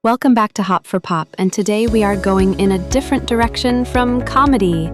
Welcome back to Hop for Pop, and today we are going in a different direction from comedy.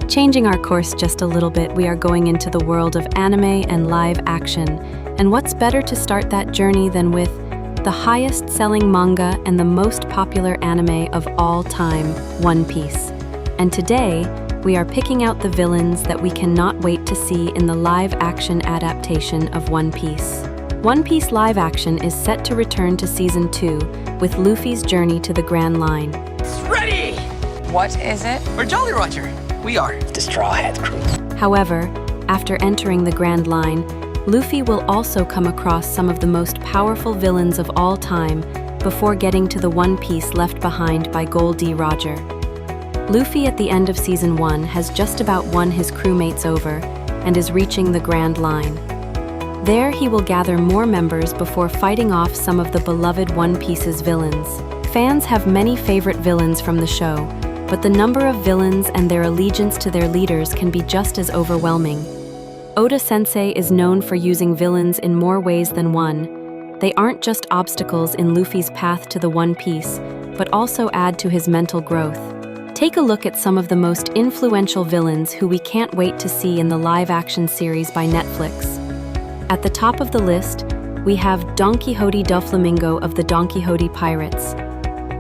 Changing our course just a little bit, we are going into the world of anime and live action. And what's better to start that journey than with the highest-selling manga and the most popular anime of all time, One Piece. And today, we are picking out the villains that we cannot wait to see in the live-action adaptation of One Piece. One Piece live action is set to return to Season 2 with Luffy's journey to the Grand Line. Ready! What is it? We're Jolly Roger. We are the Straw Hat Crew. However, after entering the Grand Line, Luffy will also come across some of the most powerful villains of all time before getting to the One Piece left behind by Gol D. Roger. Luffy at the end of Season 1 has just about won his crewmates over and is reaching the Grand Line. There he will gather more members before fighting off some of the beloved One Piece's villains. Fans have many favorite villains from the show, but the number of villains and their allegiance to their leaders can be just as overwhelming. Oda-sensei is known for using villains in more ways than one. They aren't just obstacles in Luffy's path to the One Piece, but also add to his mental growth. Take a look at some of the most influential villains who we can't wait to see in the live-action series by Netflix. At the top of the list, we have Don Quixote Doflamingo of the Don Quixote Pirates.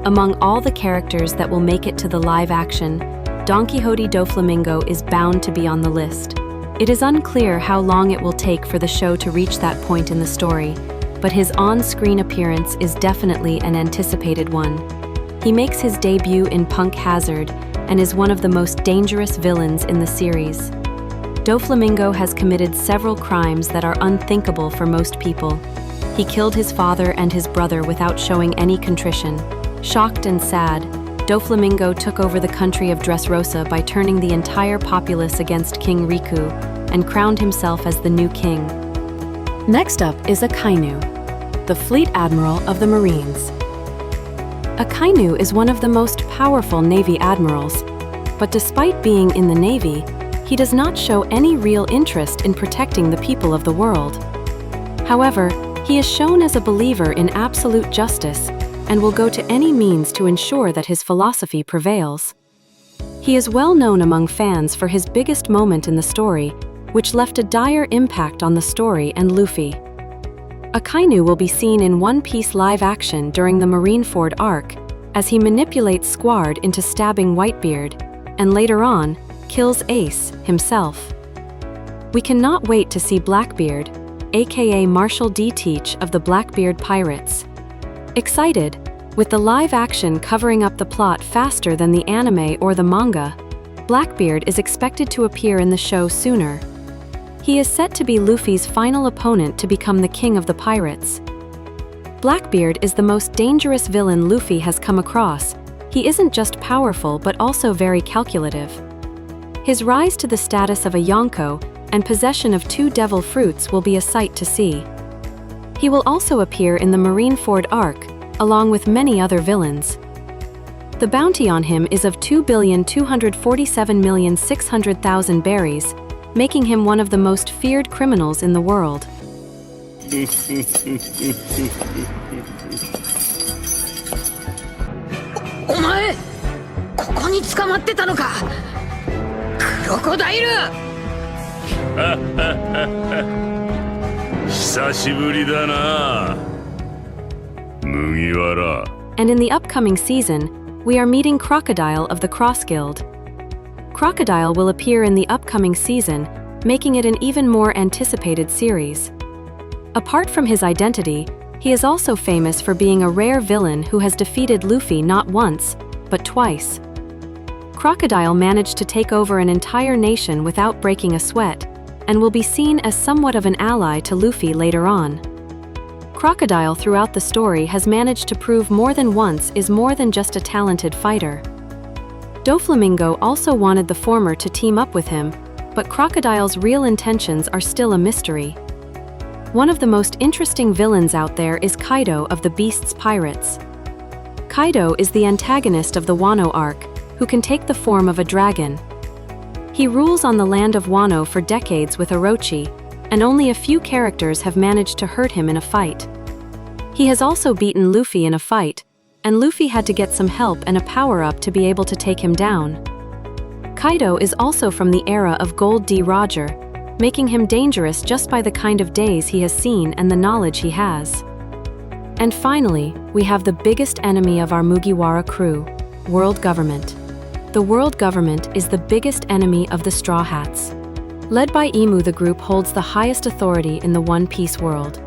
Among all the characters that will make it to the live action, Don Quixote Doflamingo is bound to be on the list. It is unclear how long it will take for the show to reach that point in the story, but his on-screen appearance is definitely an anticipated one. He makes his debut in Punk Hazard and is one of the most dangerous villains in the series. Doflamingo has committed several crimes that are unthinkable for most people. He killed his father and his brother without showing any contrition. Shocked and sad, Doflamingo took over the country of Dressrosa by turning the entire populace against King Riku and crowned himself as the new king. Next up is Akainu, the Fleet Admiral of the Marines. Akainu is one of the most powerful Navy admirals, but despite being in the Navy, he does not show any real interest in protecting the people of the world. However, he is shown as a believer in absolute justice and will go to any means to ensure that his philosophy prevails. He is well known among fans for his biggest moment in the story, which left a dire impact on the story and Luffy. Akainu will be seen in One Piece live action during the Marineford arc as he manipulates Squard into stabbing Whitebeard, and later on, kills Ace himself. We cannot wait to see Blackbeard, aka Marshall D. Teach of the Blackbeard Pirates. Excited, with the live action covering up the plot faster than the anime or the manga, Blackbeard is expected to appear in the show sooner. He is set to be Luffy's final opponent to become the king of the pirates. Blackbeard is the most dangerous villain Luffy has come across. He isn't just powerful but also very calculative. His rise to the status of a Yonko and possession of 2 devil fruits will be a sight to see. He will also appear in the Marineford arc, along with many other villains. The bounty on him is of 2,247,600,000 berries, making him one of the most feared criminals in the world. お前、ここに捕まってたのか。クロコダイル。久しぶりだな、麦わら。 And in the upcoming season, we are meeting Crocodile of the Cross Guild. Crocodile will appear in the upcoming season, making it an even more anticipated series. Apart from his identity, he is also famous for being a rare villain who has defeated Luffy not once, but twice. Crocodile managed to take over an entire nation without breaking a sweat, and will be seen as somewhat of an ally to Luffy later on. Crocodile throughout the story has managed to prove more than once is more than just a talented fighter. Doflamingo also wanted the former to team up with him, but Crocodile's real intentions are still a mystery. One of the most interesting villains out there is Kaido of the Beast's Pirates. Kaido is the antagonist of the Wano arc, who can take the form of a dragon. He rules on the land of Wano for decades with Orochi, and only a few characters have managed to hurt him in a fight. He has also beaten Luffy in a fight, and Luffy had to get some help and a power-up to be able to take him down. Kaido is also from the era of Gold D. Roger, making him dangerous just by the kind of days he has seen and the knowledge he has. And finally, we have the biggest enemy of our Mugiwara crew, World Government. The World Government is the biggest enemy of the Straw Hats. Led by Imu, the group holds the highest authority in the One Piece world.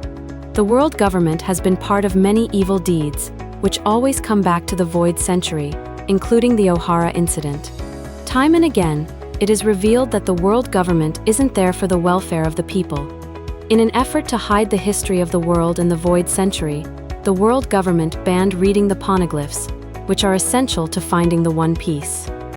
The World Government has been part of many evil deeds, which always come back to the Void Century, including the Ohara incident. Time and again, it is revealed that the World Government isn't there for the welfare of the people. In an effort to hide the history of the world in the Void Century, the World Government banned reading the poneglyphs, which are essential to finding the One Piece.